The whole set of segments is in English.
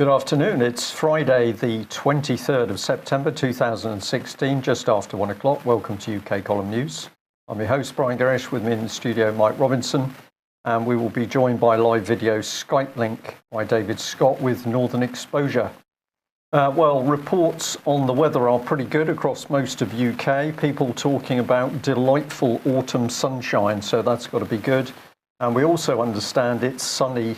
Good afternoon. It's Friday, the 23rd of September 2016, just after 1 o'clock. Welcome to UK Column News. I'm your host, Brian Gerrish, with me in the studio, Mike Robinson, and we will be joined by live video Skype link by David Scott with Northern Exposure. Well, reports on the weather are pretty good across most of UK. People talking about delightful autumn sunshine, so that's got to be good. And we also understand it's sunny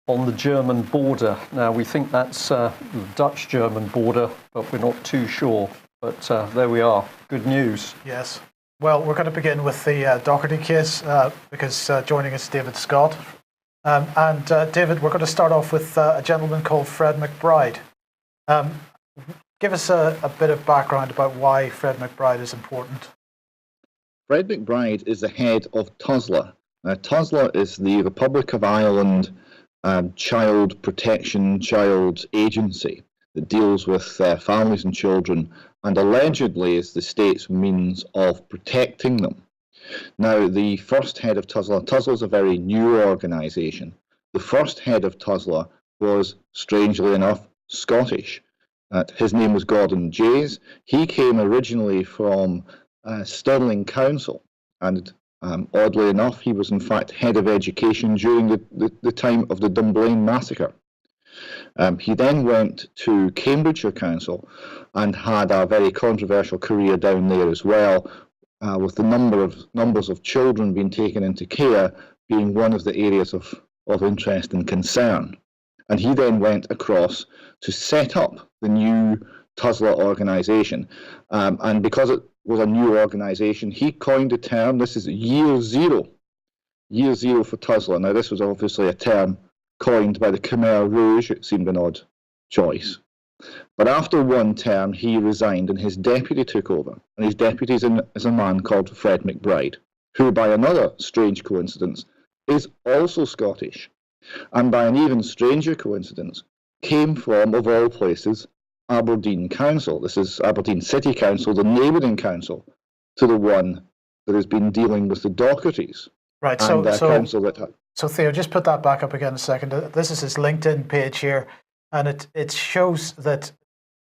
on the German border. Now, we think that's the Dutch-German border, but we're not too sure. But there we are. Good news. Yes. Well, we're going to begin with the Doherty case because joining us is David Scott. David, we're going to start off with a gentleman called Fred McBride. Give us a bit of background about why Fred McBride is important. Fred McBride is the head of T.U.S.L.A. Now, T.U.S.L.A is the Republic of Ireland child protection, child agency that deals with families and children, and allegedly is the state's means of protecting them. Now, the first head of T.U.S.L.A, T.U.S.L.A is a very new organisation. The first head of T.U.S.L.A was, strangely enough, Scottish. His name was Gordon Jays. He came originally from Stirling Council, and oddly enough, he was in fact head of education during the time of the Dunblane massacre. He then went to Cambridgeshire Council and had a very controversial career down there as well, with the numbers of children being taken into care being one of the areas of interest and concern. And he then went across to set up the new T.U.S.L.A organisation. And because it was a new organisation, he coined a term. This is year zero for T.U.S.L.A. Now, this was obviously a term coined by the Khmer Rouge. It seemed an odd choice. But after one term, he resigned and his deputy took over. And his deputy is a man called Fred McBride, who, by another strange coincidence, is also Scottish. And by an even stranger coincidence, came from, of all places, Aberdeen Council. This is Aberdeen City Council, the neighbouring council to the one that has been dealing with the Dohertys. Right, so Theo, just put that back up again a second. This is his LinkedIn page here, and it shows that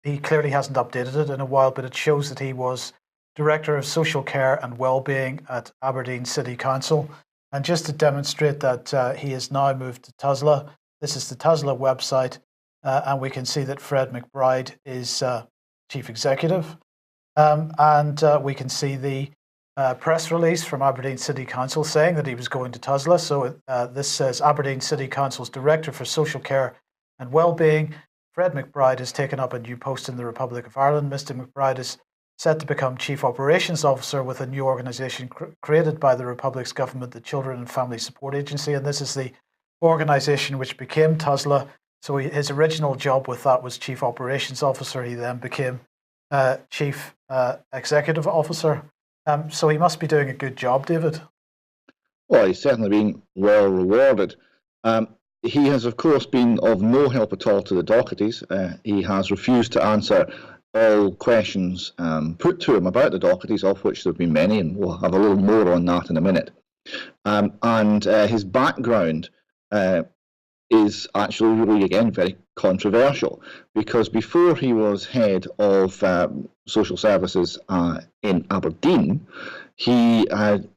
he clearly hasn't updated it in a while, but it shows that he was Director of Social Care and Wellbeing at Aberdeen City Council. And just to demonstrate that he has now moved to T.U.S.L.A, this is the T.U.S.L.A website. And we can see that Fred McBride is Chief Executive. And we can see the press release from Aberdeen City Council saying that he was going to T.U.S.L.A. So this says Aberdeen City Council's Director for Social Care and Wellbeing, Fred McBride, has taken up a new post in the Republic of Ireland. Mr. McBride is set to become Chief Operations Officer with a new organisation created by the Republic's government, the Children and Family Support Agency. And this is the organisation which became T.U.S.L.A. So his original job with that was Chief Operations Officer. He then became Chief Executive Officer. So he must be doing a good job, David. Well, he's certainly been well rewarded. He has, of course, been of no help at all to the Dohertys. He has refused to answer all questions put to him about the Dohertys, of which there have been many, and we'll have a little more on that in a minute. And his background is actually really, again, very controversial, because before he was head of social services in Aberdeen, he had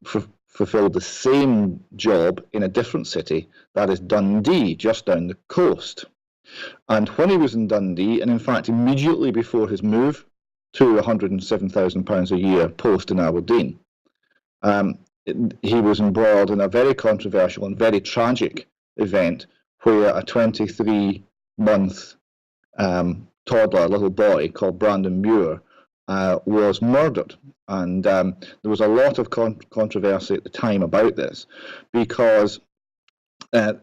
fulfilled the same job in a different city, that is Dundee, just down the coast. And when he was in Dundee, and in fact immediately before his move to £107,000 a year post in Aberdeen, he was embroiled in a very controversial and very tragic event where a 23-month toddler, little boy called Brandon Muir, was murdered. And there was a lot of controversy at the time about this, because the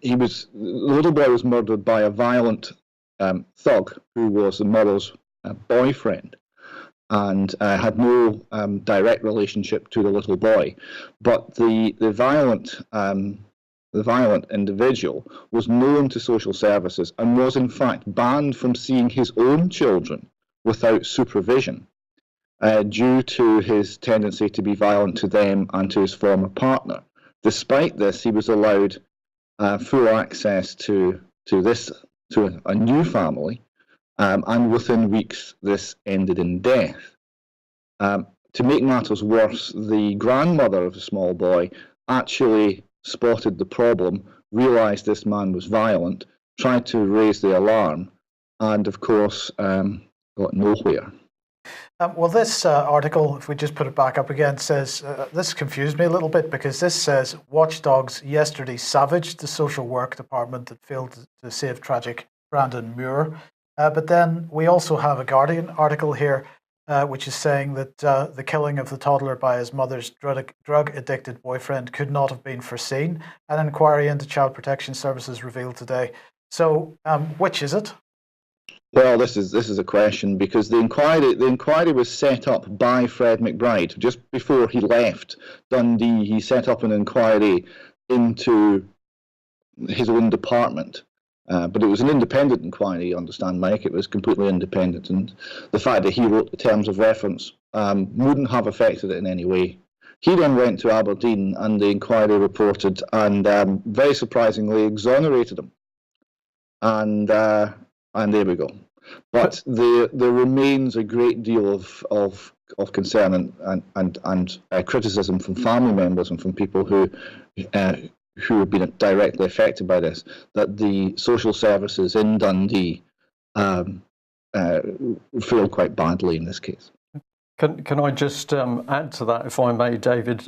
little boy was murdered by a violent thug who was the mother's boyfriend, and had no direct relationship to the little boy. But the violent individual was known to social services and was in fact banned from seeing his own children without supervision due to his tendency to be violent to them and to his former partner. Despite this, he was allowed full access to this to a new family, and within weeks this ended in death. To make matters worse, the grandmother of the small boy actually spotted the problem, realised this man was violent, tried to raise the alarm, and of course got nowhere. Well, this article, if we just put it back up again, says, this confused me a little bit, because this says, watchdogs yesterday savaged the social work department that failed to save tragic Brandon Muir. But then we also have a Guardian article here, which is saying that the killing of the toddler by his mother's drug-addicted boyfriend could not have been foreseen. An inquiry into Child Protection Services revealed today. So, which is it? Well, this is a question, because the inquiry was set up by Fred McBride just before he left Dundee. He set up an inquiry into his own department, but it was an independent inquiry. You understand, Mike? It was completely independent, and the fact that he wrote the terms of reference wouldn't have affected it in any way. He then went to Aberdeen, and the inquiry reported, and very surprisingly exonerated him, and there we go. But there remains a great deal of concern and criticism from family members and from people who have been directly affected by this, that the social services in Dundee feel quite badly in this case. Can I just add to that, if I may, David?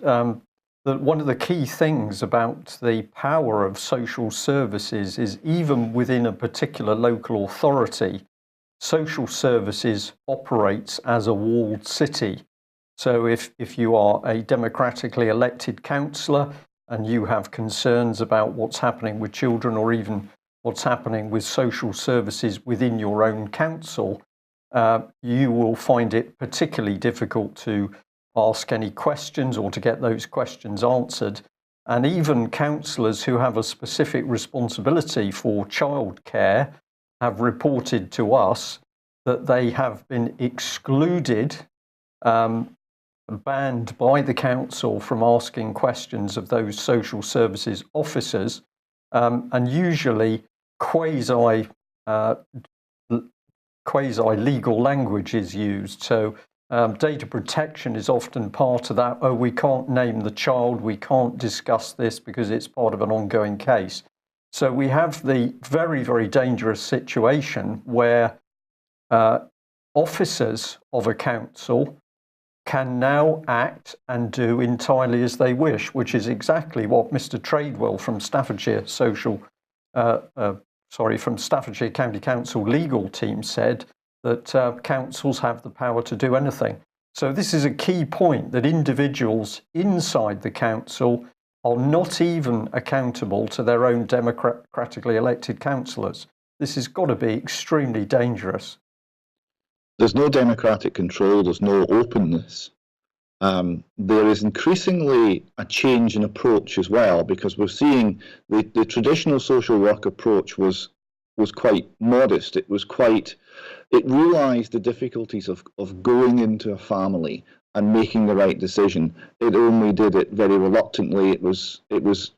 That one of the key things about the power of social services is, even within a particular local authority, social services operates as a walled city. So if you are a democratically elected councillor and you have concerns about what's happening with children, or even what's happening with social services within your own council, you will find it particularly difficult to ask any questions or to get those questions answered. And even councillors who have a specific responsibility for childcare have reported to us that they have been excluded, banned by the council from asking questions of those social services officers, and usually quasi-legal language is used. So data protection is often part of that. Oh, we can't name the child, we can't discuss this because it's part of an ongoing case. So we have the very, very dangerous situation where officers of a council can now act and do entirely as they wish, which is exactly what Mr. Tradewell from Staffordshire from Staffordshire County Council legal team said, that councils have the power to do anything. So this is a key point, that individuals inside the council are not even accountable to their own democratically elected councillors. This has got to be extremely dangerous. There's no democratic control, there's no openness. There is increasingly a change in approach as well, because we're seeing the traditional social work approach was quite modest. It realised the difficulties of going into a family and making the right decision. It only did it very reluctantly. It was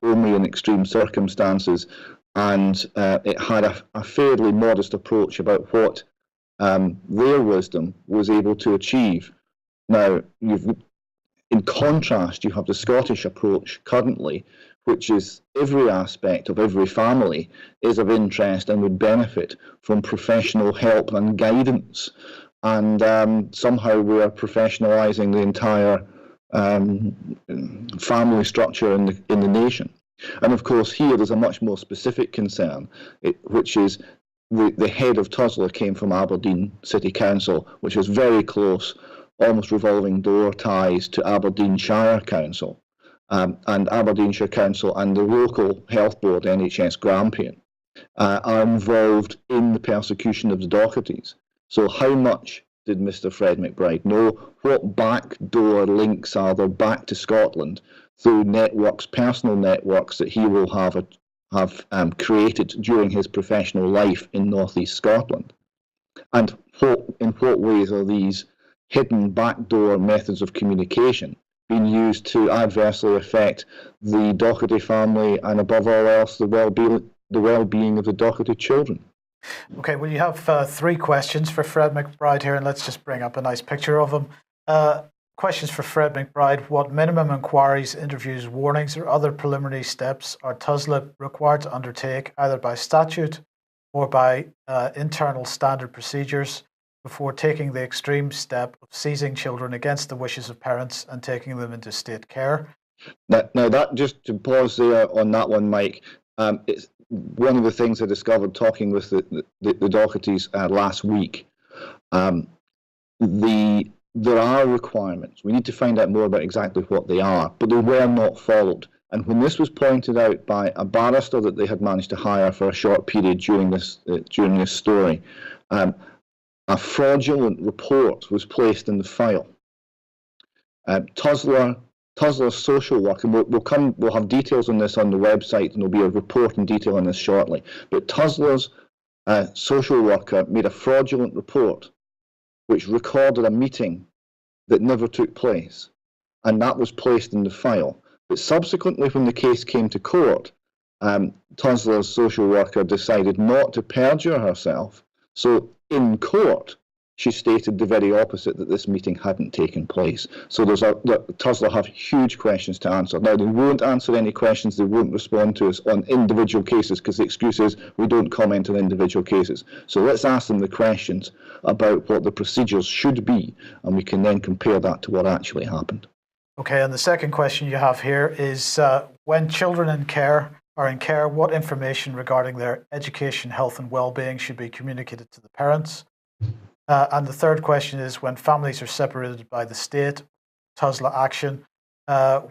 only in extreme circumstances, and it had a fairly modest approach about what their wisdom was able to achieve. Now, in contrast, you have the Scottish approach currently, which is every aspect of every family is of interest and would benefit from professional help and guidance. And somehow we are professionalising the entire family structure in the nation. And of course, here there's a much more specific concern, which is the head of T.U.S.L.A came from Aberdeen City Council, which has very close, almost revolving door ties to Aberdeenshire Council. And Aberdeenshire Council and the local health board, NHS Grampian, are involved in the persecution of the Dohertys. So how much did Mr. Fred McBride know? What backdoor links are there back to Scotland through networks, personal networks that he will have created during his professional life in North East Scotland? And in what ways are these hidden backdoor methods of communication being used to adversely affect the Doherty family and, above all else, the well-being of the Doherty children? Okay, well, you have 3 questions for Fred McBride here, and let's just bring up a nice picture of him. Questions for Fred McBride. What minimum inquiries, interviews, warnings, or other preliminary steps are T.U.S.L.A required to undertake, either by statute or by internal standard procedures, before taking the extreme step of seizing children against the wishes of parents and taking them into state care? Now that, just to pause there on that one, Mike, it's one of the things I discovered talking with the Dohertys last week. There are requirements. We need to find out more about exactly what they are, but they were not followed. And when this was pointed out by a barrister that they had managed to hire for a short period during this story, a fraudulent report was placed in the file. T.U.S.L.A's social worker, we'll have details on this on the website, and there'll be a report in detail on this shortly. But T.U.S.L.A's social worker made a fraudulent report which recorded a meeting that never took place, and that was placed in the file. But subsequently, when the case came to court, T.U.S.L.A's social worker decided not to perjure herself, so in court she stated the very opposite, that this meeting hadn't taken place. So T.U.S.L.A have huge questions to answer. Now, they won't answer any questions, they won't respond to us on individual cases, because the excuse is we don't comment on individual cases. So let's ask them the questions about what the procedures should be, and we can then compare that to what actually happened. Okay, and the second question you have here is, when children are in care, what information regarding their education, health and well-being should be communicated to the parents? And the third question is, when families are separated by the state, T.U.S.L.A action,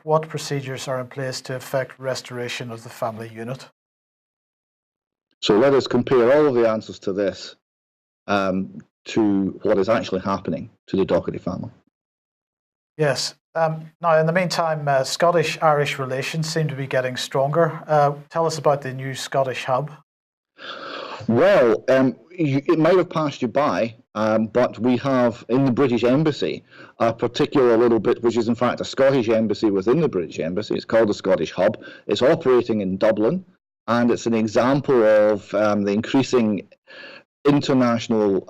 what procedures are in place to effect restoration of the family unit? So let us compare all of the answers to this to what is actually happening to the Doherty family. Yes. Now, in the meantime, Scottish-Irish relations seem to be getting stronger. Tell us about the new Scottish hub. Well, it might have passed you by, but we have in the British Embassy a particular little bit, which is in fact a Scottish embassy within the British Embassy. It's called the Scottish Hub. It's operating in Dublin, and it's an example of the increasing international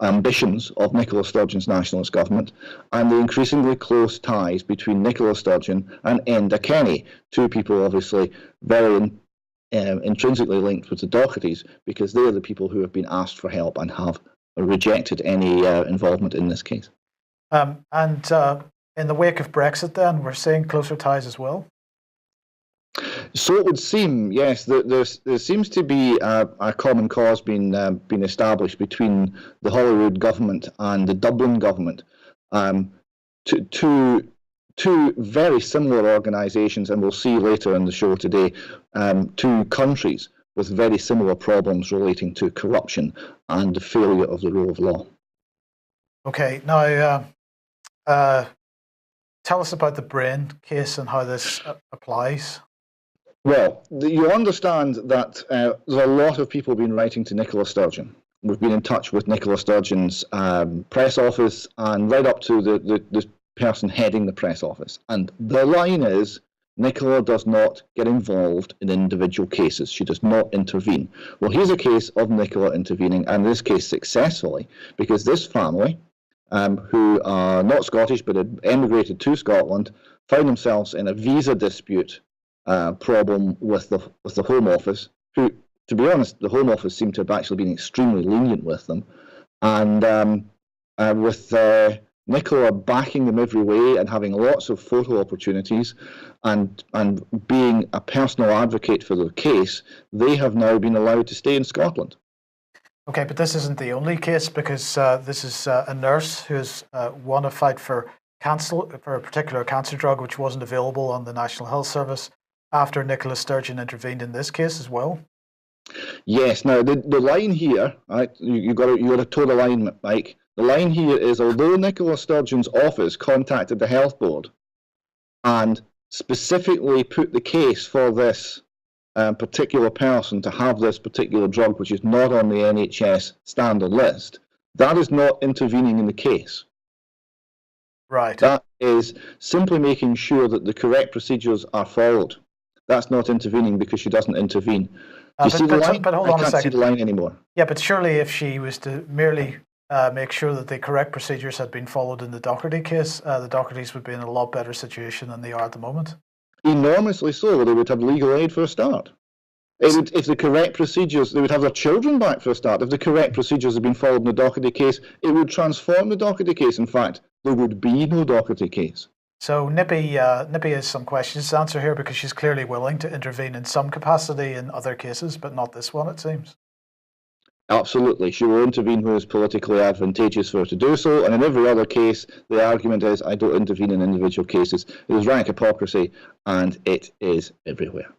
ambitions of Nicola Sturgeon's nationalist government, and the increasingly close ties between Nicola Sturgeon and Enda Kenny, two people obviously very intrinsically linked with the Dohertys, because they're the people who have been asked for help and have rejected any involvement in this case. And in the wake of Brexit then, we're seeing closer ties as well? So it would seem, yes. There seems to be a common cause being established between the Holyrood government and the Dublin government. Two very similar organisations, and we'll see later in the show today, two countries with very similar problems relating to corruption and the failure of the rule of law. Okay, now tell us about the Brain case and how this applies. Well, you understand that there's a lot of people been writing to Nicola Sturgeon. We've been in touch with Nicola Sturgeon's press office and right up to the person heading the press office. And the line is, Nicola does not get involved in individual cases. She does not intervene. Well, here's a case of Nicola intervening, and in this case successfully, because this family, who are not Scottish but had emigrated to Scotland, found themselves in a visa dispute problem with the Home Office, who, to be honest, the Home Office seemed to have actually been extremely lenient with them, and with Nicola backing them every way and having lots of photo opportunities and being a personal advocate for their case, they have now been allowed to stay in Scotland. Okay, but this isn't the only case, because this is a nurse who has won a fight for a particular cancer drug which wasn't available on the National Health Service after Nicola Sturgeon intervened in this case as well. Yes. Now the line here, right? You got to toe the line, Mike. The line here is, although Nicola Sturgeon's office contacted the health board and specifically put the case for this particular person to have this particular drug, which is not on the NHS standard list, that is not intervening in the case. Right. That is simply making sure that the correct procedures are followed. That's not intervening because she doesn't intervene. Do you see the line? But hold on a second. I can't see the line anymore. Yeah, but surely if she was to merely make sure that the correct procedures had been followed in the Doherty case, the Dohertys would be in a lot better situation than they are at the moment. Enormously so. They would have legal aid for a start. If the correct procedures, they would have their children back for a start. If the correct procedures had been followed in the Doherty case, it would transform the Doherty case. In fact, there would be no Doherty case. So Nippy has some questions to answer here because she's clearly willing to intervene in some capacity in other cases, but not this one, it seems. Absolutely. She will intervene when it's politically advantageous for her to do so, and in every other case, the argument is, I don't intervene in individual cases. It is rank hypocrisy, and it is everywhere.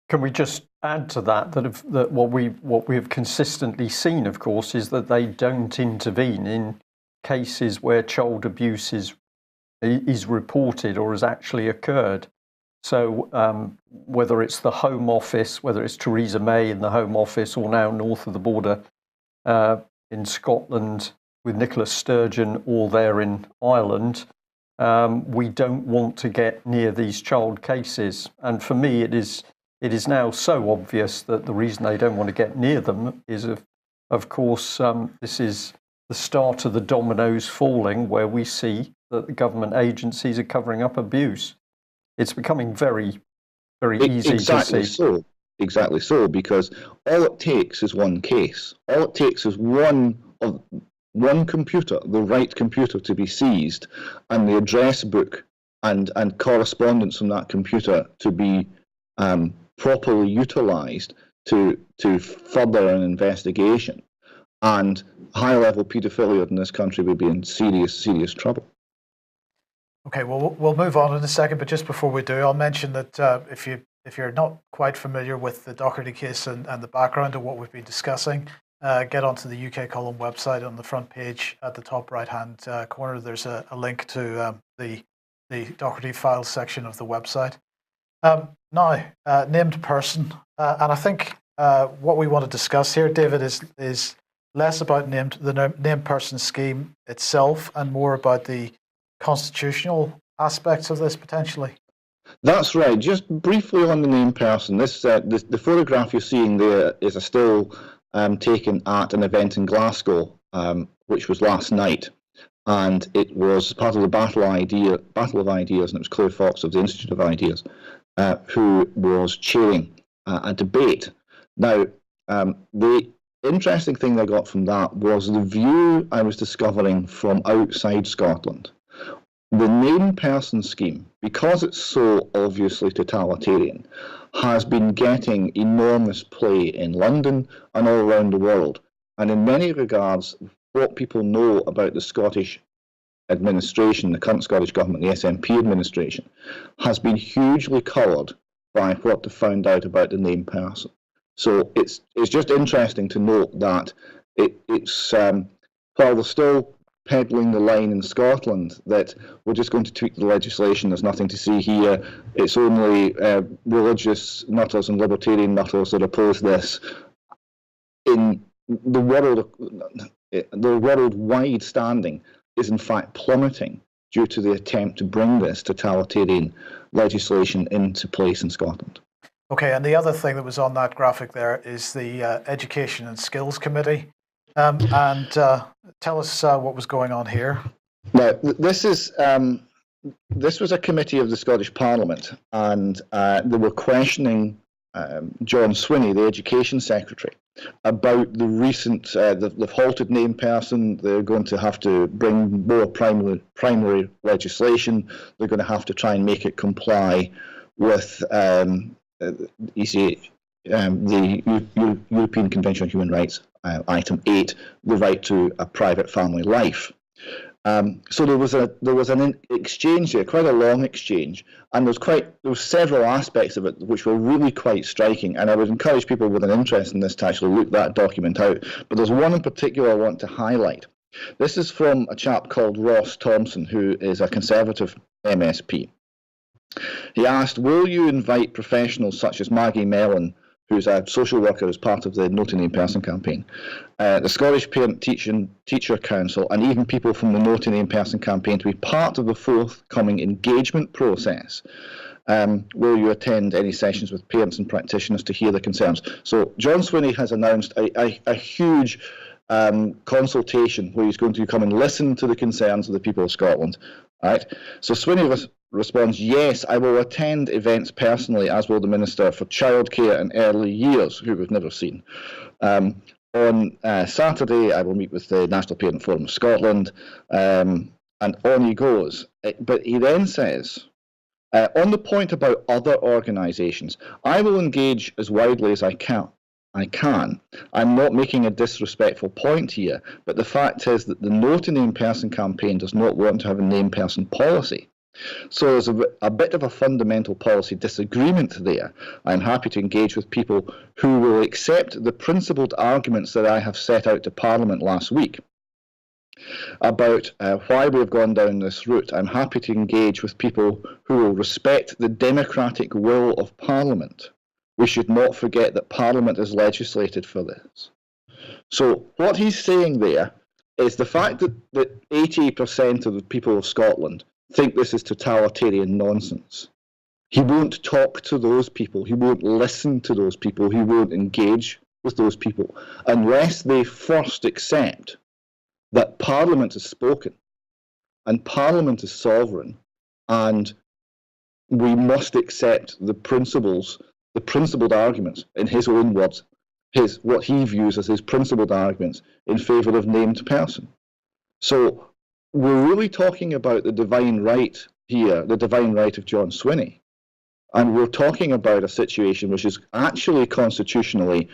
Can we just add to that that what we have consistently seen, of course, is that they don't intervene in cases where child abuse is reported or has actually occurred. So whether it's the Home Office, whether it's Theresa May in the Home Office, or now north of the border in Scotland with Nicola Sturgeon, or there in Ireland, we don't want to get near these child cases. And for me, it is now so obvious that the reason they don't want to get near them is, of course, this is the start of the dominoes falling, where we see that the government agencies are covering up abuse. It's becoming very, very easy to see. Exactly so, because all it takes is one case. All it takes is one computer, the right computer, to be seized, and the address book and correspondence from that computer to be properly utilised to further an investigation. And high-level paedophilia in this country would be in serious, serious trouble. Okay, well, we'll move on in a second, but just before we do, I'll mention that if you're not quite familiar with the Doherty case and the background of what we've been discussing, get onto the UK Column website. On the front page at the top right-hand corner, there's a link to the Doherty files section of the website. Now, named person, and I think what we want to discuss here, David, is less about the named person scheme itself and more about the constitutional aspects of this potentially. That's right. Just briefly on the named person, the photograph you're seeing there is a still taken at an event in Glasgow, which was last night, and it was part of the Battle of Ideas, and it was Claire Fox of the Institute of Ideas who was chairing a debate. Now, the interesting thing I got from that was the view I was discovering from outside Scotland. The named person scheme, because it's so obviously totalitarian, has been getting enormous play in London and all around the world. And in many regards, what people know about the Scottish administration, the current Scottish government, the SNP administration, has been hugely coloured by what they found out about the named person. So it's just interesting to note that it's while they're still peddling the line in Scotland that we're just going to tweak the legislation, there's nothing to see here, it's only religious nutters and libertarian nutters that oppose this. In the world-wide standing is in fact plummeting due to the attempt to bring this totalitarian legislation into place in Scotland. Okay, and the other thing that was on that graphic there is the Education and Skills Committee. And tell us what was going on here. Now, this was a committee of the Scottish Parliament, and they were questioning John Swinney, the Education Secretary, about the recent, they've halted named person. They're going to have to bring more primary legislation. They're going to have to try and make it comply with ECH. The European Convention on Human Rights, item 8, the right to a private family life. So there was an exchange there, quite a long exchange, and there was several aspects of it which were really quite striking. And I would encourage people with an interest in this to actually look that document out. But there's one in particular I want to highlight. This is from a chap called Ross Thompson, who is a Conservative MSP. He asked, will you invite professionals such as Maggie Mellon, who's a social worker as part of the No to Name Person campaign, the Scottish Parent Teacher Council, and even people from the No to Name Person campaign to be part of the forthcoming engagement process Will you attend any sessions with parents and practitioners to hear the concerns? So John Swinney has announced a huge consultation where he's going to come and listen to the concerns of the people of Scotland. Right? So Swinney responds, yes, I will attend events personally, as will the Minister for Childcare and Early Years, who we've never seen. On Saturday, I will meet with the National Parent Forum of Scotland, and on he goes. But he then says, on the point about other organisations, I will engage as widely as I can. I'm not making a disrespectful point here, but the fact is that the No to Name Person campaign does not want to have a name person policy. So there's a bit of a fundamental policy disagreement there. I'm happy to engage with people who will accept the principled arguments that I have set out to Parliament last week about why we've gone down this route. I'm happy to engage with people who will respect the democratic will of Parliament. We should not forget that Parliament is legislated for this. So what he's saying there is the fact that 80% of the people of Scotland think this is totalitarian nonsense. He won't talk to those people. He won't listen to those people. He won't engage with those people unless they first accept that Parliament has spoken and Parliament is sovereign, and we must accept the principled arguments, in his own words, what he views as his principled arguments in favour of named person. So we're really talking about the divine right here, the divine right of John Swinney, and we're talking about a situation which is actually constitutionally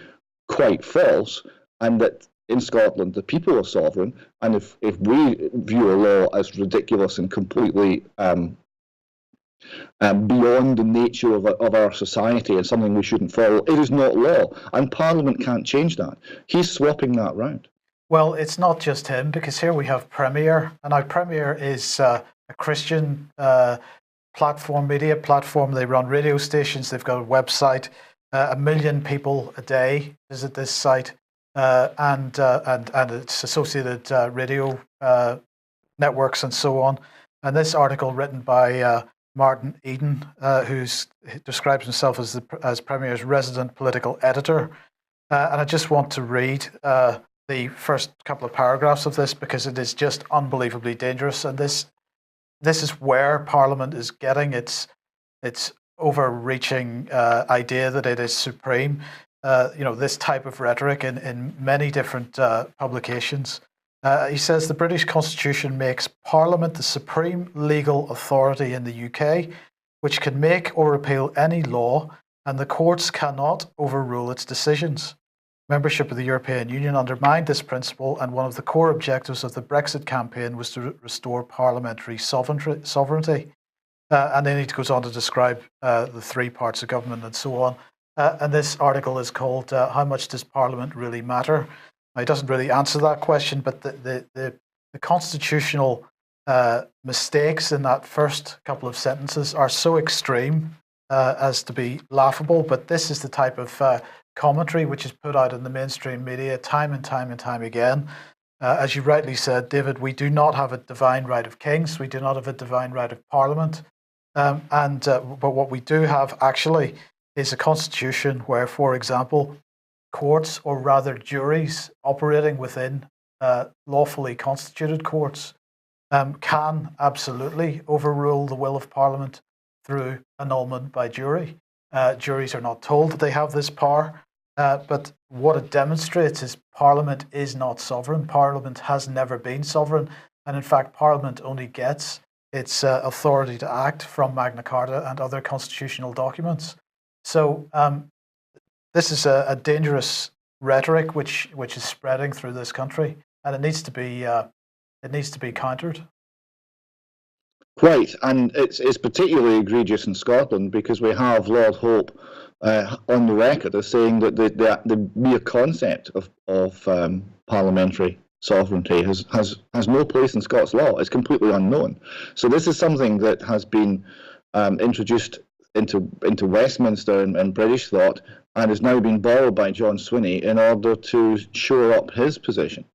quite false, and that in Scotland the people are sovereign, and if we view a law as ridiculous and completely beyond the nature of our society and something we shouldn't follow, it is not law, and Parliament can't change that. He's swapping that round. Well, it's not just him, because here we have Premier, and now Premier is a Christian media platform. They run radio stations, they've got a website, 1 million people a day visit this site, and its associated radio networks and so on. And this article written by Martin Eden, who describes himself as Premier's resident political editor. And I just want to read the first couple of paragraphs of this, because it is just unbelievably dangerous. And this is where Parliament is getting its overreaching idea that it is supreme. This type of rhetoric in many different publications. He says the British Constitution makes Parliament the supreme legal authority in the UK, which can make or repeal any law, and the courts cannot overrule its decisions. Membership of the European Union undermined this principle, and one of the core objectives of the Brexit campaign was to restore parliamentary sovereignty. And then he goes on to describe the three parts of government and so on. And this article is called How Much Does Parliament Really Matter? It doesn't really answer that question, but the constitutional mistakes in that first couple of sentences are so extreme as to be laughable. But this is the type of commentary which is put out in the mainstream media time and time again. As you rightly said, David, we do not have a divine right of kings. We do not have a divine right of Parliament. But what we do have actually is a constitution where, for example, courts, or rather juries operating within lawfully constituted courts, can absolutely overrule the will of Parliament through annulment by jury. Juries are not told that they have this power, but what it demonstrates is Parliament is not sovereign. Parliament has never been sovereign, and in fact Parliament only gets its authority to act from Magna Carta and other constitutional documents. So this is a dangerous rhetoric which is spreading through this country, and it needs to be countered. Right, and it's particularly egregious in Scotland because we have Lord Hope on the record as saying that the mere concept of parliamentary sovereignty has no place in Scots law. It's completely unknown. So this is something that has been introduced into Westminster and British thought, and is now being borrowed by John Swinney in order to shore up his position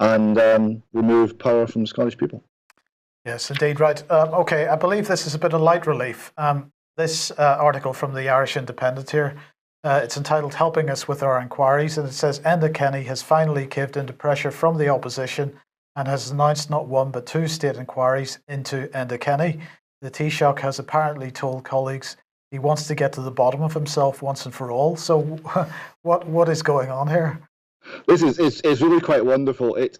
and remove power from the Scottish people. Yes, indeed, right. Okay, I believe this is a bit of light relief. this article from the Irish Independent here. It's entitled "Helping Us with Our Inquiries," and it says Enda Kenny has finally caved into pressure from the opposition and has announced not one but two state inquiries into Enda Kenny. The Taoiseach has apparently told colleagues he wants to get to the bottom of himself once and for all. So what is going on here? This is really quite wonderful. It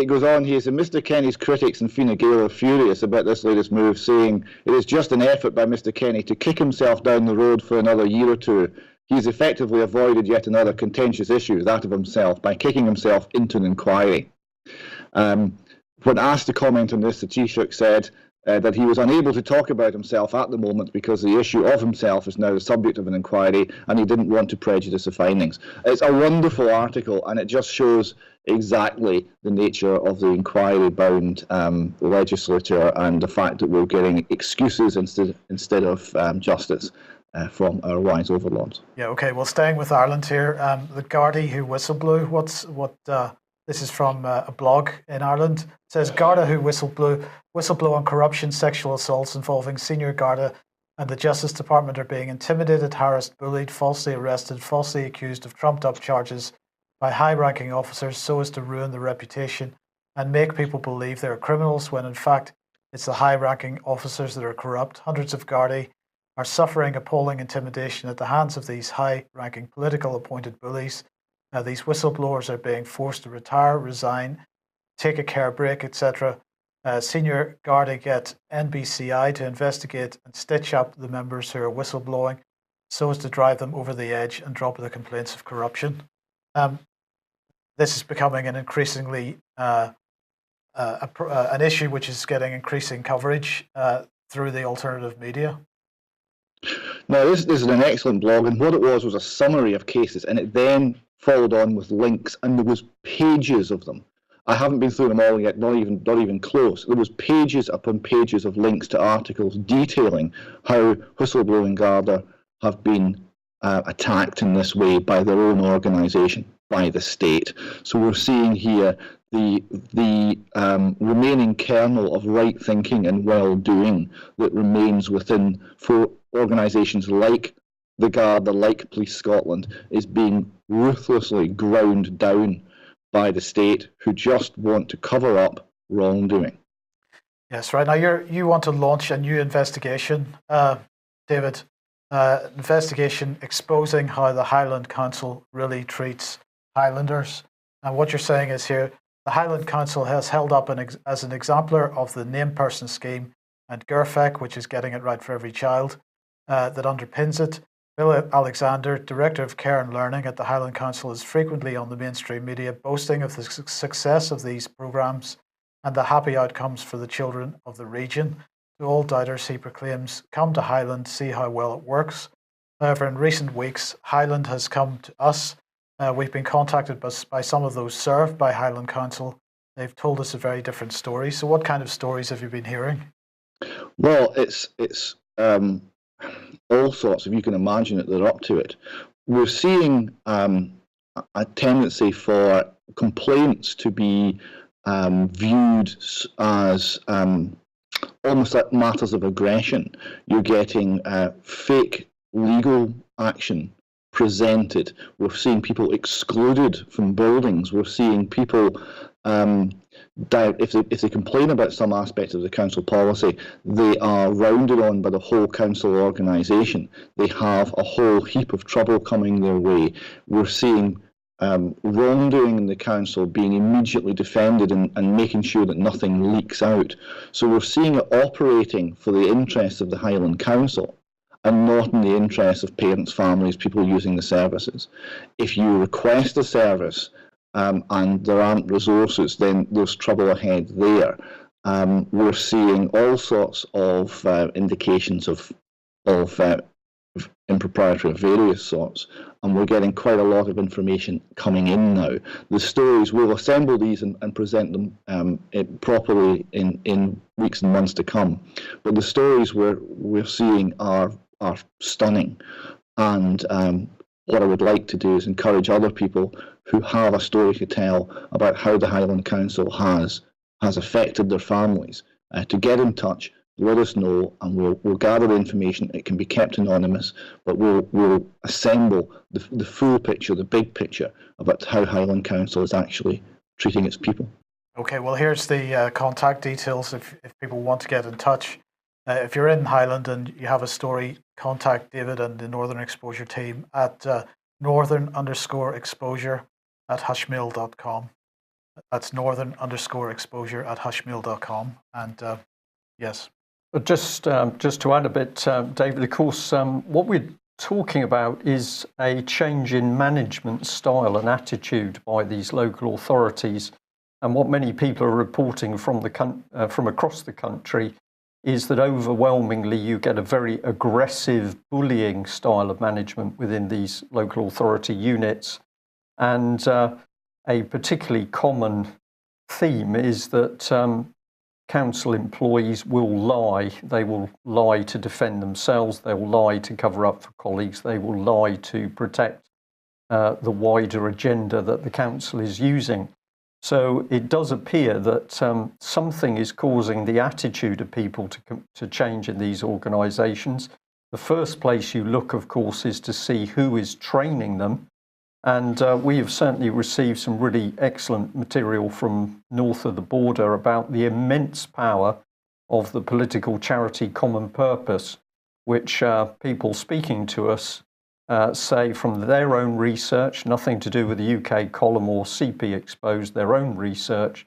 goes on here. So Mr. Kenny's critics and Fine Gael are furious about this latest move, saying it is just an effort by Mr. Kenny to kick himself down the road for another year or two. He's effectively avoided yet another contentious issue, that of himself, by kicking himself into an inquiry. When asked to comment on this, the Taoiseach said that he was unable to talk about himself at the moment because the issue of himself is now the subject of an inquiry and he didn't want to prejudice the findings. It's a wonderful article and it just shows exactly the nature of the inquiry-bound legislature and the fact that we're getting excuses instead of justice from our wise overlords. Yeah, okay, well, staying with Ireland here, the Gardaí who whistleblew, this is from a blog in Ireland. It says Garda who whistleblow on corruption, sexual assaults involving senior Garda and the Justice Department are being intimidated, harassed, bullied, falsely arrested, falsely accused of trumped-up charges by high-ranking officers so as to ruin their reputation and make people believe they're criminals when in fact it's the high-ranking officers that are corrupt. Hundreds of Gardaí are suffering appalling intimidation at the hands of these high-ranking political appointed bullies. These whistleblowers are being forced to retire, resign, take a care break, etc. Senior Garda get NBCI to investigate and stitch up the members who are whistleblowing so as to drive them over the edge and drop the complaints of corruption. This is becoming an increasingly an issue which is getting increasing coverage through the alternative media. Now, this is an excellent blog, and what it was a summary of cases, and it then followed on with links, and there was pages of them. I haven't been through them all yet, not even close. There was pages upon pages of links to articles detailing how whistleblowing Garda have been attacked in this way by their own organisation, by the state. So we're seeing here the remaining kernel of right thinking and well-doing that remains within for organisations like the Garda, like Police Scotland, is being ruthlessly ground down by the state who just want to cover up wrongdoing. Yes, right. Now you want to launch a new investigation, David. Investigation exposing how the Highland Council really treats Highlanders. And what you're saying is here, the Highland Council has held up as an exemplar of the name person scheme and GERFEC, which is getting it right for every child, that underpins it. Bill Alexander, Director of Care and Learning at the Highland Council, is frequently on the mainstream media boasting of the success of these programmes and the happy outcomes for the children of the region. To all doubters, he proclaims, come to Highland, see how well it works. However, in recent weeks, Highland has come to us. We've been contacted by some of those served by Highland Council. They've told us a very different story. So what kind of stories have you been hearing? Well, it's all sorts, if you can imagine it, they're up to it. We're seeing a tendency for complaints to be viewed as almost like matters of aggression. You're getting fake legal action presented. We're seeing people excluded from buildings. We're seeing people, if they complain about some aspect of the council policy, they are rounded on by the whole council organisation. They have a whole heap of trouble coming their way. We're seeing wrongdoing in the council being immediately defended and making sure that nothing leaks out. So we're seeing it operating for the interests of the Highland Council and not in the interests of parents, families, people using the services. If you request a service and there aren't resources, then there's trouble ahead there. We're seeing all sorts of indications of impropriety of various sorts, and we're getting quite a lot of information coming in now. The stories, we'll assemble these and present them properly in weeks and months to come, but the stories we're seeing are stunning, and what I would like to do is encourage other people who have a story to tell about how the Highland Council has affected their families to get in touch, let us know, and we'll gather the information. It can be kept anonymous, but we'll assemble the full picture, the big picture about how Highland Council is actually treating its people. Okay, well, here's the contact details if people want to get in touch. If you're in Highland and you have a story, contact David and the Northern Exposure team at northern_exposure@hushmail.com. That's northern_exposure@hushmail.com. And yes. But just to add a bit, David, of course, what we're talking about is a change in management style and attitude by these local authorities. And what many people are reporting from across the country is that overwhelmingly you get a very aggressive bullying style of management within these local authority units. And a particularly common theme is that council employees will lie. They will lie to defend themselves. They will lie to cover up for colleagues. They will lie to protect the wider agenda that the council is using. So it does appear that something is causing the attitude of people to change in these organisations. The first place you look, of course, is to see who is training them. And we have certainly received some really excellent material from north of the border about the immense power of the political charity Common Purpose, which people speaking to us say from their own research, nothing to do with the UK column or CP Exposed, their own research,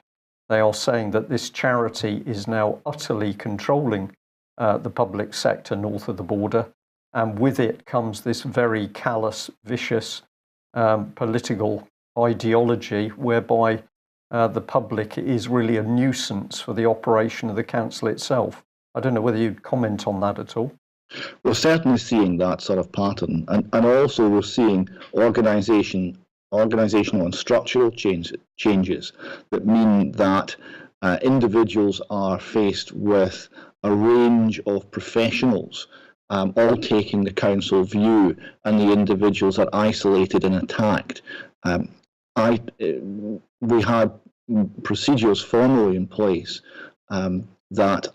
they are saying that this charity is now utterly controlling the public sector north of the border. And with it comes this very callous, vicious political ideology whereby the public is really a nuisance for the operation of the council itself. I don't know whether you'd comment on that at all. We're certainly seeing that sort of pattern, and also we're seeing organizational and structural changes that mean that individuals are faced with a range of professionals all taking the council view, and the individuals are isolated and attacked. We had procedures formally in place that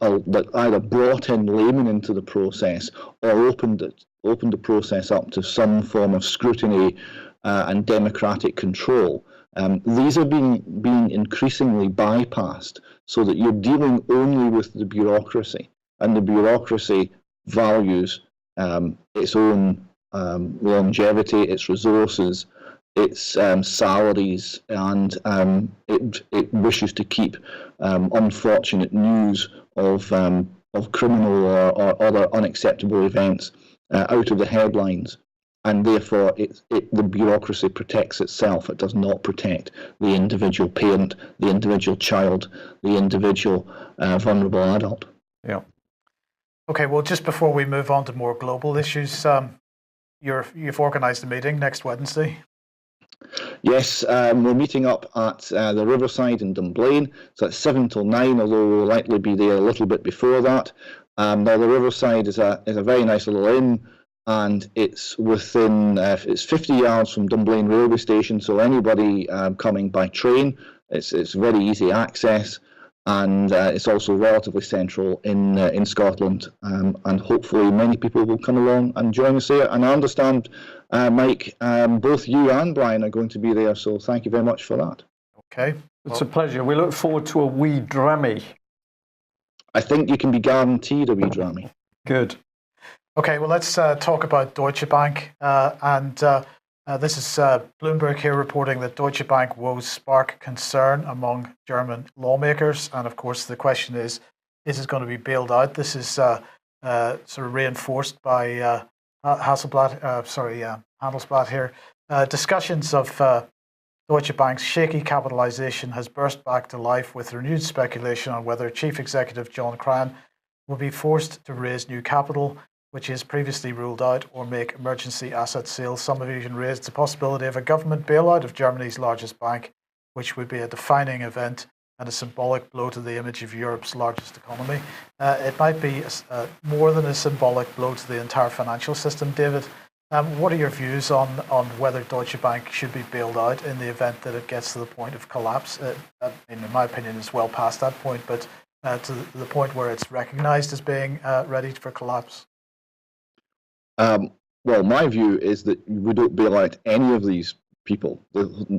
either brought in laymen into the process or opened the process up to some form of scrutiny and democratic control. These are being increasingly bypassed so that you're dealing only with the bureaucracy, and the bureaucracy values its own longevity, its resources, its salaries, and it wishes to keep unfortunate news of criminal or other unacceptable events out of the headlines, and therefore the bureaucracy protects itself. It does not protect the individual parent, the individual child, the individual vulnerable adult. Yeah. Okay, well, just before we move on to more global issues, you've organised a meeting next Wednesday. Yes, we're meeting up at the Riverside in Dunblane. So it's 7 till 9, although we'll likely be there a little bit before that. Now the Riverside is a very nice little inn, and it's within it's 50 yards from Dunblane railway station. So anybody coming by train, it's very easy access, and it's also relatively central in Scotland. And hopefully many people will come along and join us there. And I understand, Mike, both you and Brian are going to be there, so thank you very much for that. Okay. It's a pleasure. We look forward to a wee drammy. I think you can be guaranteed a wee drammy. Good. Okay, well, let's talk about Deutsche Bank. This is Bloomberg here reporting that Deutsche Bank woes spark concern among German lawmakers. And of course, the question is it going to be bailed out? This is sort of reinforced by Handelsblatt here. Discussions of Deutsche Bank's shaky capitalization has burst back to life with renewed speculation on whether Chief Executive John Crane will be forced to raise new capital, which is previously ruled out, or make emergency asset sales. Some have even raised the possibility of a government bailout of Germany's largest bank, which would be a defining event and a symbolic blow to the image of Europe's largest economy. It might be more than a symbolic blow to the entire financial system. David, what are your views on whether Deutsche Bank should be bailed out in the event that it gets to the point of collapse? In my opinion, it's well past that point, but to the point where it's recognised as being ready for collapse? Well, my view is that we don't bail out any of these people.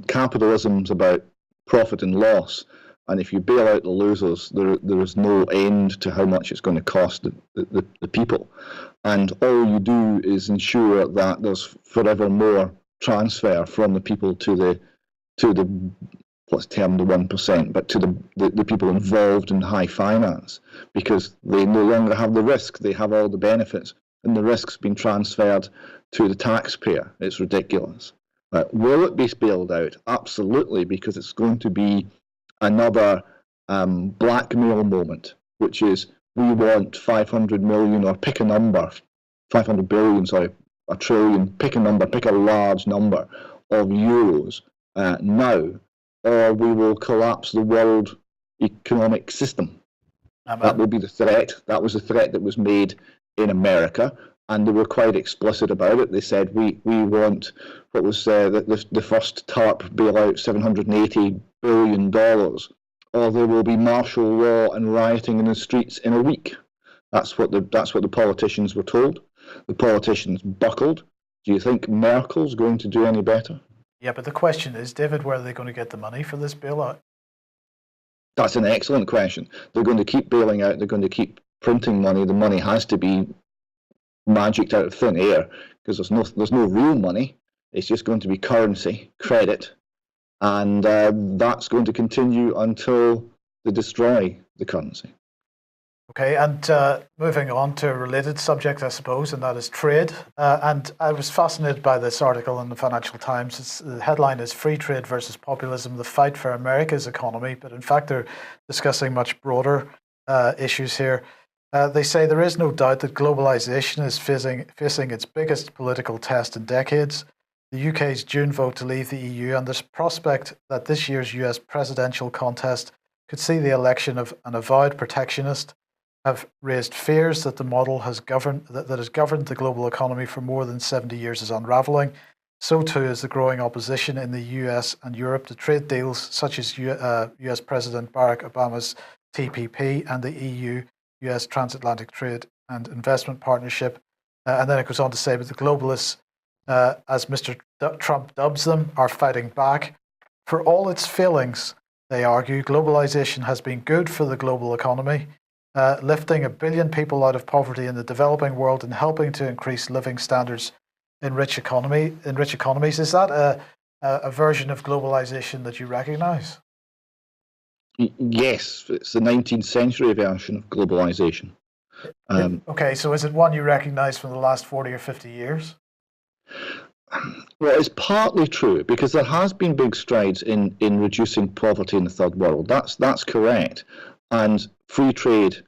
Capitalism's about profit and loss, and if you bail out the losers, there is no end to how much it's going to cost the people. And all you do is ensure that there's forever more transfer from the people to the let's term the 1%, but to the people involved in high finance, because they no longer have the risk, they have all the benefits, and the risk's been transferred to the taxpayer. It's ridiculous. Will it be bailed out? Absolutely, because it's going to be another blackmail moment, which is we want 500 million, or pick a number, 500 billion, sorry, a trillion, pick a number, pick a large number of euros now, or we will collapse the world economic system. That will be the threat. That was the threat that was made in America, and they were quite explicit about it. They said, we want, what was the first TARP bailout, $780 billion, or there will be martial law and rioting in the streets in a week. That's what the politicians were told. The politicians buckled. Do you think Merkel's going to do any better? Yeah, but the question is, David, where are they going to get the money for this bailout? That's an excellent question. They're going to keep bailing out. They're going to keep printing money. The money has to be magicked out of thin air, because there's no real money. It's just going to be currency, credit, and that's going to continue until they destroy the currency. Okay, and moving on to a related subject, I suppose, and that is trade. And I was fascinated by this article in the Financial Times. The headline is "Free Trade versus Populism, the Fight for America's Economy." But in fact, they're discussing much broader issues here. They say there is no doubt that globalization is facing its biggest political test in decades. The UK's June vote to leave the EU and this prospect that this year's US presidential contest could see the election of an avowed protectionist have raised fears that the model that has governed the global economy for more than 70 years is unraveling. So too is the growing opposition in the US and Europe to trade deals such as US President Barack Obama's TPP and the EU-US Transatlantic Trade and Investment Partnership. And then it goes on to say, but the globalists, as Mr. Trump dubs them, are fighting back. For all its failings, they argue, globalization has been good for the global economy, lifting 1 billion people out of poverty in the developing world and helping to increase living standards in rich economies. Is that a version of globalization that you recognize? Yes, it's the 19th century version of globalization. Okay, so is it one you recognize from the last 40 or 50 years? Well, it's partly true, because there has been big strides in reducing poverty in the third world. That's correct. And free trade,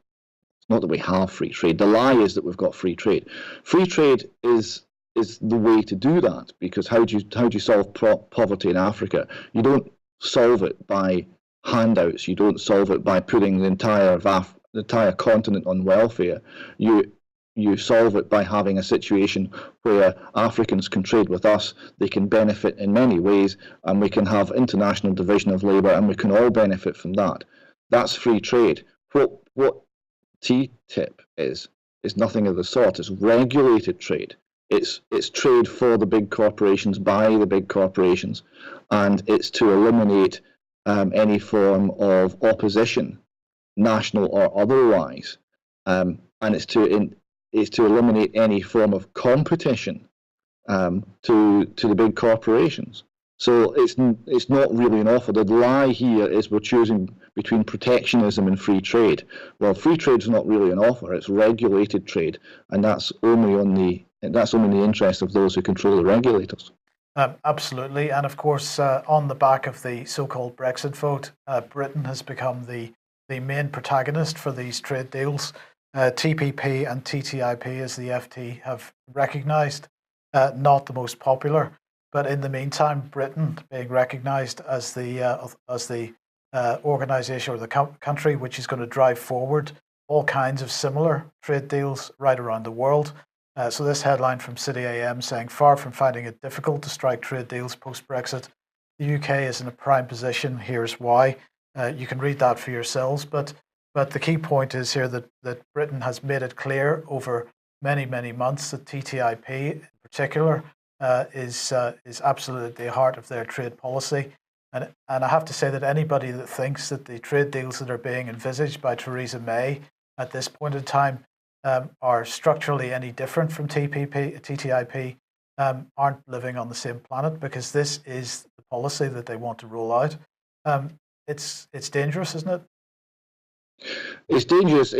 not that we have free trade, the lie is that we've got free trade. Free trade is the way to do that, because how do you solve poverty in Africa? You don't solve it by handouts. You don't solve it by putting the entire continent on welfare. You solve it by having a situation where Africans can trade with us, they can benefit in many ways, and we can have international division of labour, and we can all benefit from that. That's free trade. What TTIP is nothing of the sort. It's regulated trade. It's trade for the big corporations, by the big corporations, and it's to eliminate any form of opposition, national or otherwise, and it's to eliminate any form of competition to the big corporations. So it's not really an offer. The lie here is we're choosing between protectionism and free trade. Well, free trade is not really an offer. It's regulated trade, and that's only in the interest of those who control the regulators. Absolutely, and of course, on the back of the so-called Brexit vote, Britain has become the main protagonist for these trade deals. TPP and TTIP, as the FT have recognised, not the most popular. But in the meantime, Britain being recognised as the organisation or the country which is going to drive forward all kinds of similar trade deals right around the world. So this headline from City AM saying, far from finding it difficult to strike trade deals post-Brexit, the UK is in a prime position. Here's why. You can read that for yourselves. But But the key point is here that Britain has made it clear over many, many months that TTIP in particular is absolutely at the heart of their trade policy. And I have to say that anybody that thinks that the trade deals that are being envisaged by Theresa May at this point in time are structurally any different from TTIP aren't living on the same planet, because this is the policy that they want to roll out. It's dangerous, isn't it? It's dangerous.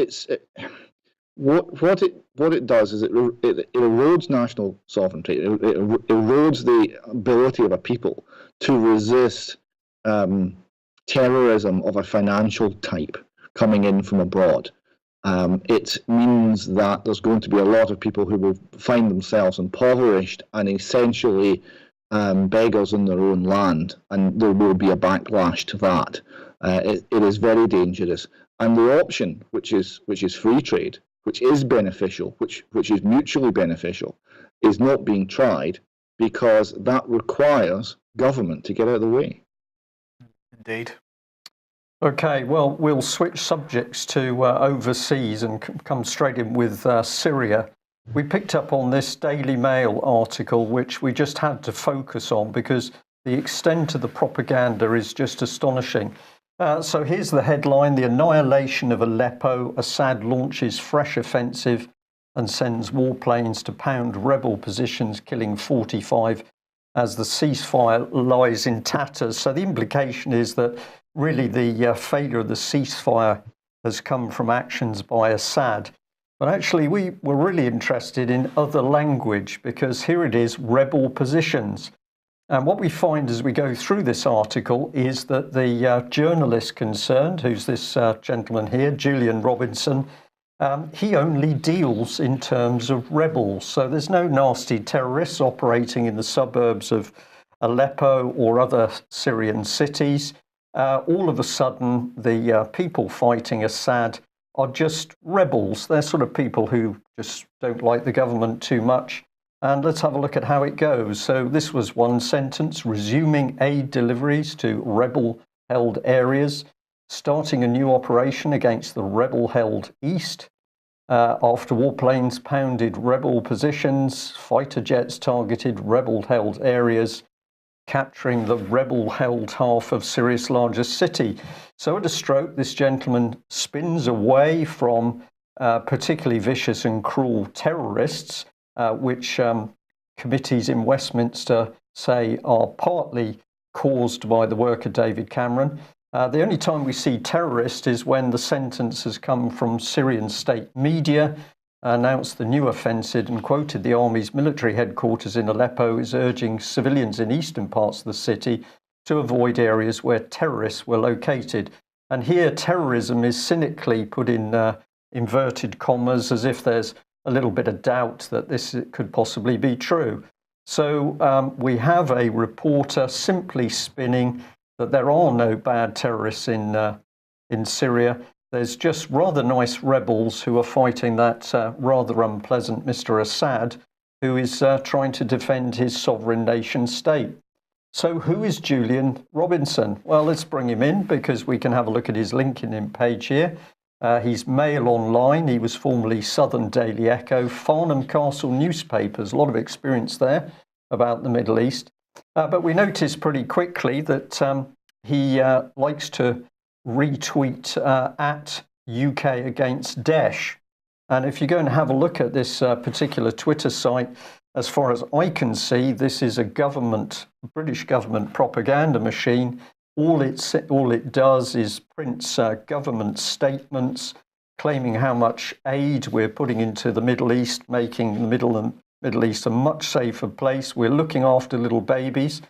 What it does is it erodes national sovereignty. It erodes the ability of a people to resist terrorism of a financial type coming in from abroad. It means that there's going to be a lot of people who will find themselves impoverished and essentially beggars in their own land, and there will be a backlash to that. It is very dangerous. And the option, which is free trade, which is beneficial, which is mutually beneficial, is not being tried because that requires government to get out of the way. Indeed. Okay, well, we'll switch subjects to overseas and come straight in with Syria. We picked up on this Daily Mail article, which we just had to focus on because the extent of the propaganda is just astonishing. So here's the headline: the annihilation of Aleppo. Assad launches fresh offensive and sends warplanes to pound rebel positions, killing 45 as the ceasefire lies in tatters. So the implication is that really the failure of the ceasefire has come from actions by Assad. But actually we were really interested in other language, because here it is, rebel positions. And what we find as we go through this article is that the journalist concerned, who's this gentleman here, Julian Robinson, he only deals in terms of rebels. So there's no nasty terrorists operating in the suburbs of Aleppo or other Syrian cities. All of a sudden, the people fighting Assad are just rebels. They're sort of people who just don't like the government too much. And let's have a look at how it goes. So this was one sentence: resuming aid deliveries to rebel-held areas, starting a new operation against the rebel-held east. After warplanes pounded rebel positions, fighter jets targeted rebel-held areas, capturing the rebel-held half of Syria's largest city. So at a stroke, this gentleman spins away from particularly vicious and cruel terrorists, which committees in Westminster say are partly caused by the work of David Cameron. The only time we see terrorist is when the sentence has come from Syrian state media, announced the new offensive and quoted the army's military headquarters in Aleppo is urging civilians in eastern parts of the city to avoid areas where terrorists were located. And here terrorism is cynically put in inverted commas, as if there's a little bit of doubt that this could possibly be true. So we have a reporter simply spinning that there are no bad terrorists in Syria. There's just rather nice rebels who are fighting that rather unpleasant Mr. Assad, who is trying to defend his sovereign nation state. So who is Julian Robinson? Well, let's bring him in because we can have a look at his LinkedIn page here. He's Mail Online. He was formerly Southern Daily Echo, Farnham Castle newspapers, a lot of experience there about the Middle East. But we noticed pretty quickly that he likes to retweet at UK against Daesh. And if you go and have a look at this particular Twitter site, as far as I can see, this is a British government propaganda machine. All it does is prints government statements claiming how much aid we're putting into the Middle East, making the Middle East a much safer place. We're looking after little babies,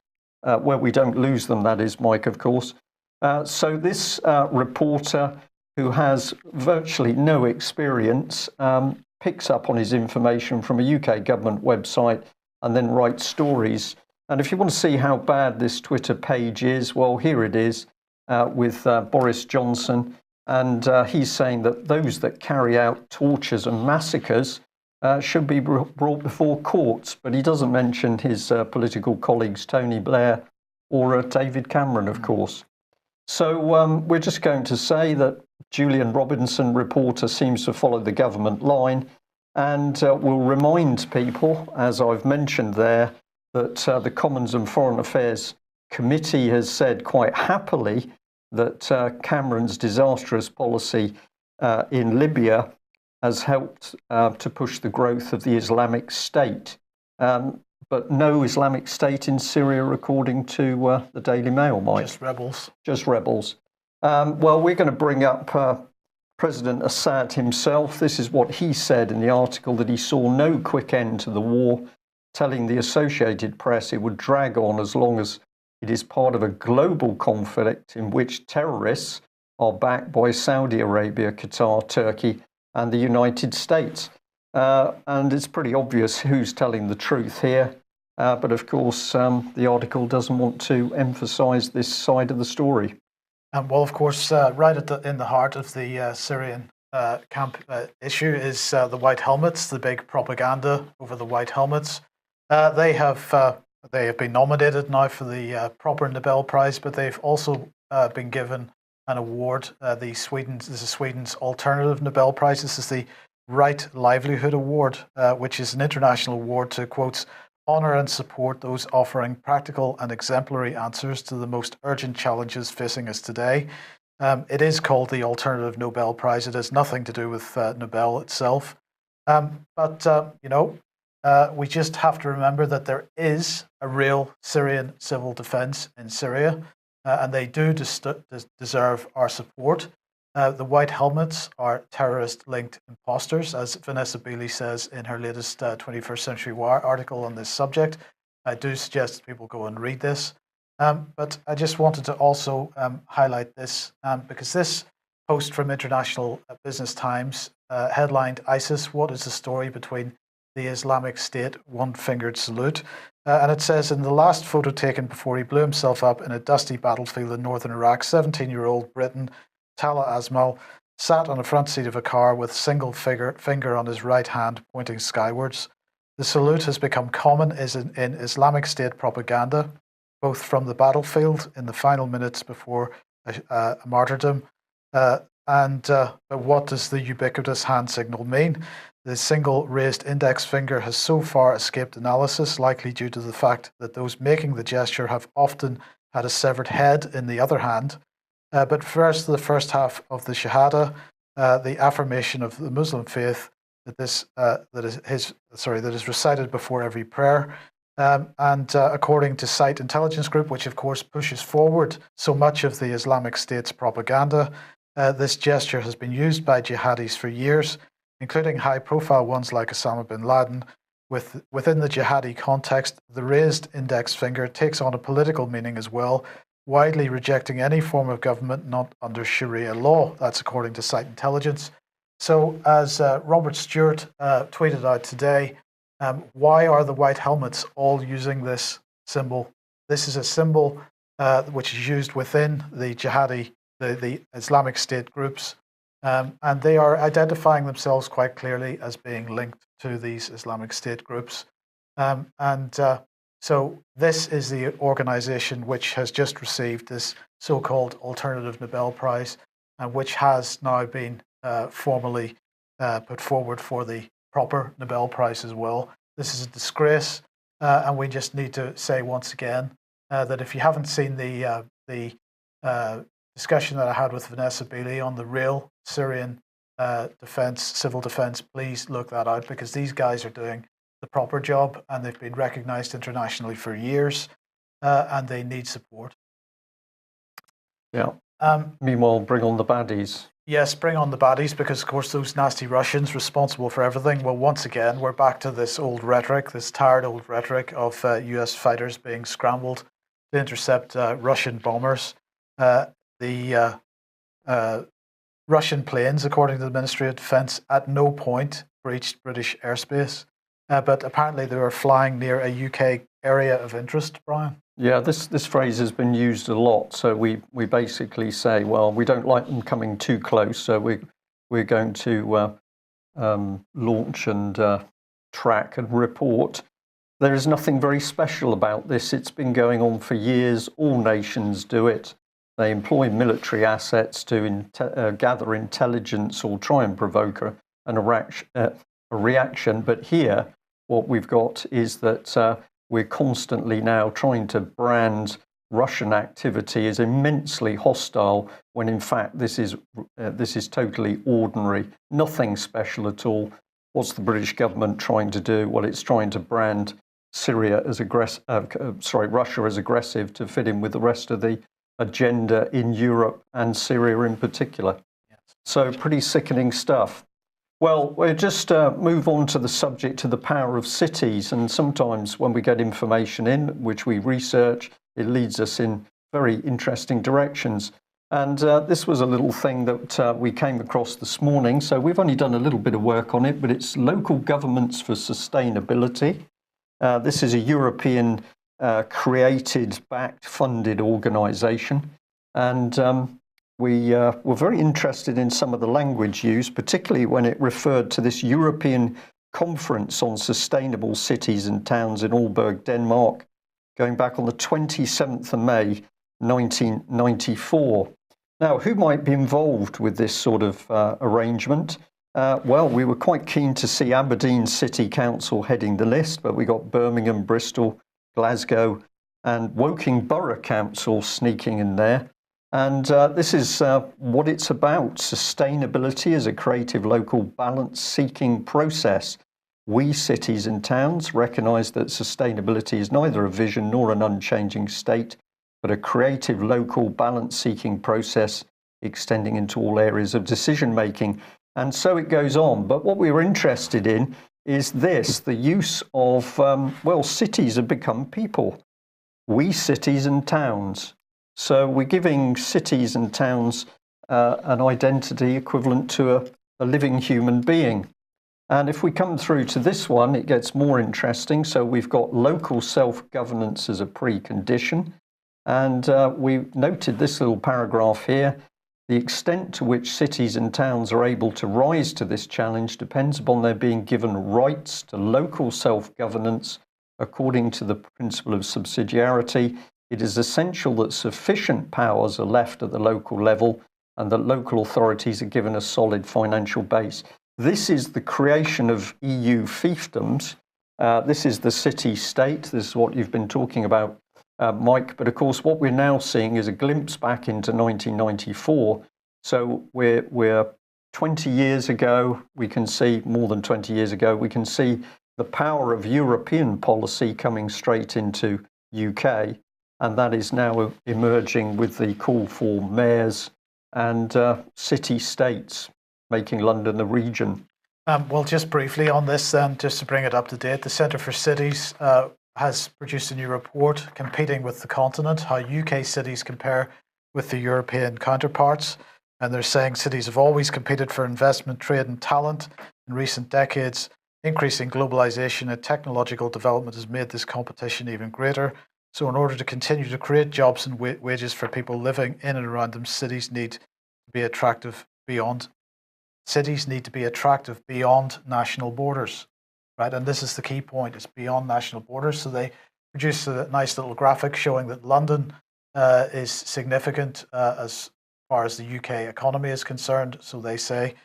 where we don't lose them, that is, Mike, of course. So this reporter, who has virtually no experience, picks up on his information from a UK government website and then writes stories. And if you want to see how bad this Twitter page is, well, here it is with Boris Johnson. And he's saying that those that carry out tortures and massacres should be brought before courts. But he doesn't mention his political colleagues, Tony Blair or David Cameron, of course. So we're just going to say that Julian Robinson, reporter, seems to follow the government line and will remind people, as I've mentioned there, that the Commons and Foreign Affairs Committee has said quite happily that Cameron's disastrous policy in Libya has helped to push the growth of the Islamic State. But no Islamic State in Syria, according to the Daily Mail, Mike. Just rebels. Just rebels. Well, we're going to bring up President Assad himself. This is what he said in the article, that he saw no quick end to the war, telling the Associated Press it would drag on as long as it is part of a global conflict in which terrorists are backed by Saudi Arabia, Qatar, Turkey, and the United States. And it's pretty obvious who's telling the truth here. But of course, the article doesn't want to emphasize this side of the story. Well, of course, right in the heart of the Syrian camp issue is the white helmets, the big propaganda over the white helmets. They have been nominated now for the proper Nobel Prize, but they've also been given an award. This is Sweden's alternative Nobel Prize. This is the Right Livelihood Award, which is an international award to, quotes, honour and support those offering practical and exemplary answers to the most urgent challenges facing us today. It is called the Alternative Nobel Prize. It has nothing to do with Nobel itself. But we just have to remember that there is a real Syrian civil defence in Syria, and they do deserve our support. The white helmets are terrorist-linked imposters, as Vanessa Beeley says in her latest 21st Century Wire article on this subject. I do suggest people go and read this. But I just wanted to also highlight this because this post from International Business Times headlined ISIS, what is the story between the Islamic State, one-fingered salute. And it says, in the last photo taken before he blew himself up in a dusty battlefield in northern Iraq, 17-year-old Briton Tala Asmal sat on the front seat of a car with single finger on his right hand pointing skywards. The salute has become common in Islamic State propaganda, both from the battlefield in the final minutes before a martyrdom. But what does the ubiquitous hand signal mean? The single raised index finger has so far escaped analysis, likely due to the fact that those making the gesture have often had a severed head in the other hand. But first, the first half of the Shahada, the affirmation of the Muslim faith that is recited before every prayer. And according to Site Intelligence Group, which of course pushes forward so much of the Islamic State's propaganda, this gesture has been used by jihadis for years, including high-profile ones like Osama bin Laden. Within the jihadi context, the raised index finger takes on a political meaning as well, widely rejecting any form of government not under Sharia law. That's according to Site Intelligence. So as Robert Stewart tweeted out today, why are the white helmets all using this symbol? This is a symbol which is used within the jihadi, the Islamic State groups, and they are identifying themselves quite clearly as being linked to these Islamic State groups. So this is the organization which has just received this so-called Alternative Nobel Prize, and which has now been formally put forward for the proper Nobel Prize as well. This is a disgrace, and we just need to say once again that if you haven't seen the discussion that I had with Vanessa Beeley on the real Syrian civil defense, please look that out, because these guys are doing the proper job, and they've been recognized internationally for years, and they need support. Yeah. Meanwhile, bring on the baddies. Yes, bring on the baddies, because, of course, those nasty Russians responsible for everything. Well, once again, we're back to this old rhetoric, this tired old rhetoric of US fighters being scrambled to intercept Russian bombers. The Russian planes, according to the Ministry of Defence, at no point breached British airspace. But apparently they were flying near a UK area of interest, Brian. Yeah, this phrase has been used a lot. So we basically say, well, we don't like them coming too close, so we're going to launch and track and report. There is nothing very special about this. It's been going on for years. All nations do it. They employ military assets to gather intelligence or try and provoke a reaction. But here, what we've got is that we're constantly now trying to brand Russian activity as immensely hostile, when in fact this is totally ordinary, nothing special at all. What's the British government trying to do? Well, it's trying to brand Russia as aggressive to fit in with the rest of the agenda in Europe and Syria in particular. Yes. So pretty sickening stuff. Well, we'll just move on to the subject of the power of cities. And sometimes when we get information in, which we research, it leads us in very interesting directions. And this was a little thing that we came across this morning. So we've only done a little bit of work on it, but it's Local Governments for Sustainability. This is a European created, backed, funded organisation. And we were very interested in some of the language used, particularly when it referred to this European Conference on Sustainable Cities and Towns in Aalborg, Denmark, going back on the 27th of May, 1994. Now, who might be involved with this sort of arrangement? Well, we were quite keen to see Aberdeen City Council heading the list, but we got Birmingham, Bristol, Glasgow, and Woking Borough Council sneaking in there. And this is what it's about. Sustainability is a creative local balance-seeking process. We, cities and towns, recognise that sustainability is neither a vision nor an unchanging state, but a creative local balance-seeking process extending into all areas of decision-making. And so it goes on. But what we were interested in is this, the use of, cities have become people. We, cities and towns. So we're giving cities and towns an identity equivalent to a living human being. And if we come through to this one, it gets more interesting. So we've got local self-governance as a precondition. And we've noted this little paragraph here. The extent to which cities and towns are able to rise to this challenge depends upon their being given rights to local self-governance according to the principle of subsidiarity. It is essential that sufficient powers are left at the local level and that local authorities are given a solid financial base. This is the creation of EU fiefdoms. This is the city-state. This is what you've been talking about, Mike. But of course, what we're now seeing is a glimpse back into 1994. So we're 20 years ago, we can see, more than 20 years ago, we can see the power of European policy coming straight into UK. And that is now emerging with the call for mayors and city-states, making London the region. Well, just briefly on this then, just to bring it up to date, the Centre for Cities has produced a new report competing with the continent, how UK cities compare with the European counterparts. And they're saying cities have always competed for investment, trade and talent in recent decades. Increasing globalization and technological development has made this competition even greater. So in order to continue to create jobs and wages for people living in and around them, cities need to be attractive beyond national borders, right? And this is the key point, it's beyond national borders. So they produced a nice little graphic showing that London is significant as far as the UK economy is concerned, so they say.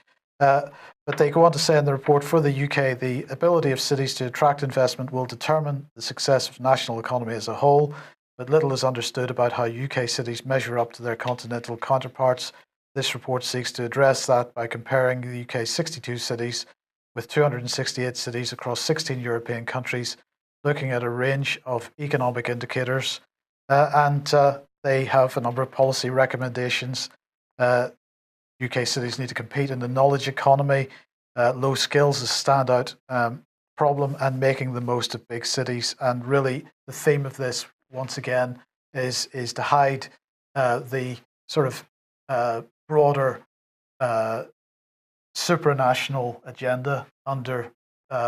But they go on to say in the report, for the UK, the ability of cities to attract investment will determine the success of national economy as a whole, but little is understood about how UK cities measure up to their continental counterparts. This report seeks to address that by comparing the UK's 62 cities with 268 cities across 16 European countries, looking at a range of economic indicators, and they have a number of policy recommendations. UK cities need to compete in the knowledge economy. Low skills is a standout problem, and making the most of big cities. And really, the theme of this, once again, is to hide the sort of broader supranational agenda under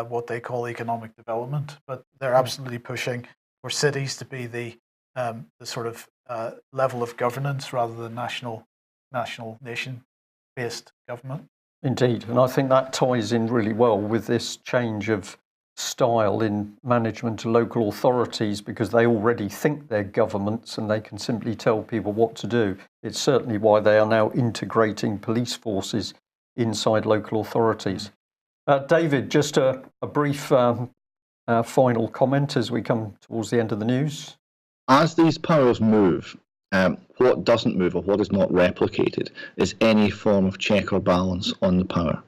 what they call economic development. But they're absolutely pushing for cities to be the sort of level of governance rather than national nation-based government. Indeed, and I think that ties in really well with this change of style in management to local authorities because they already think they're governments and they can simply tell people what to do. It's certainly why they are now integrating police forces inside local authorities. David, just a brief final comment as we come towards the end of the news. As these powers move, what doesn't move or what is not replicated is any form of check or balance on the power.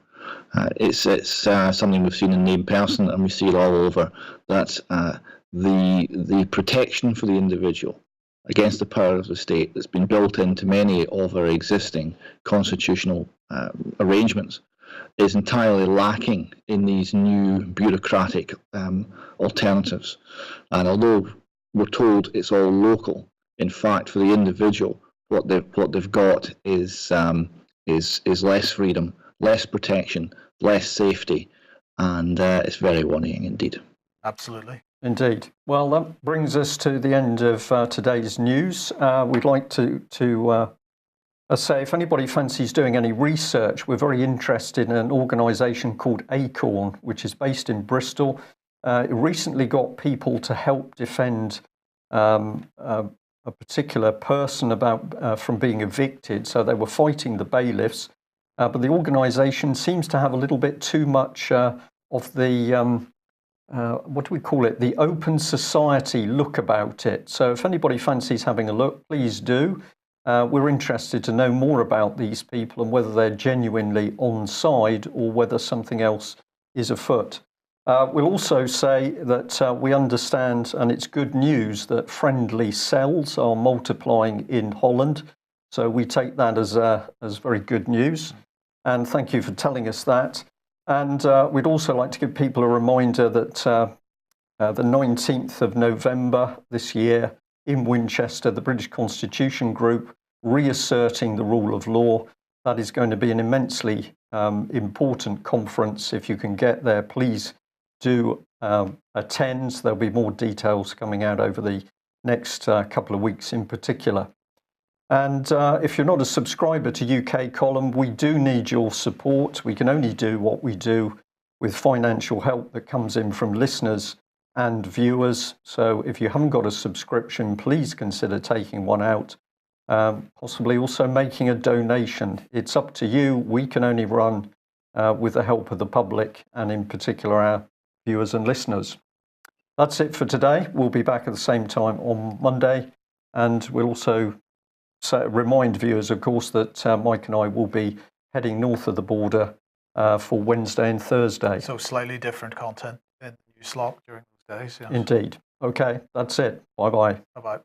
It's something we've seen in named person, and we see it all over. That's the protection for the individual against the power of the state that's been built into many of our existing constitutional arrangements is entirely lacking in these new bureaucratic alternatives. And although we're told it's all local, in fact, for the individual, what they've got is less freedom, less protection, less safety, and it's very worrying indeed. Absolutely. Indeed. Well, that brings us to the end of today's news. We'd like to say if anybody fancies doing any research, we're very interested in an organisation called Acorn, which is based in Bristol. It recently got people to help defend a particular person from being evicted. So they were fighting the bailiffs. But the organisation seems to have a little bit too much of the, what do we call it, the open society look about it. So if anybody fancies having a look, please do. We're interested to know more about these people and whether they're genuinely on side or whether something else is afoot. We'll also say that we understand, and it's good news, that friendly cells are multiplying in Holland. So we take that as very good news. And thank you for telling us that. And we'd also like to give people a reminder that the 19th of November this year in Winchester, the British Constitution Group, reasserting the rule of law. That is going to be an immensely important conference. If you can get there, please do attend. There'll be more details coming out over the next couple of weeks in particular. And if you're not a subscriber to UK Column, we do need your support. We can only do what we do with financial help that comes in from listeners and viewers. So if you haven't got a subscription, please consider taking one out, possibly also making a donation. It's up to you. We can only run with the help of the public and in particular our viewers and listeners. That's it for today. We'll be back at the same time on Monday, and we'll also remind viewers, of course, that Mike and I will be heading north of the border for Wednesday and Thursday. So slightly different content in T.U.S.L.A during those days. Yes. Indeed. Okay, that's it. Bye-bye. Bye-bye.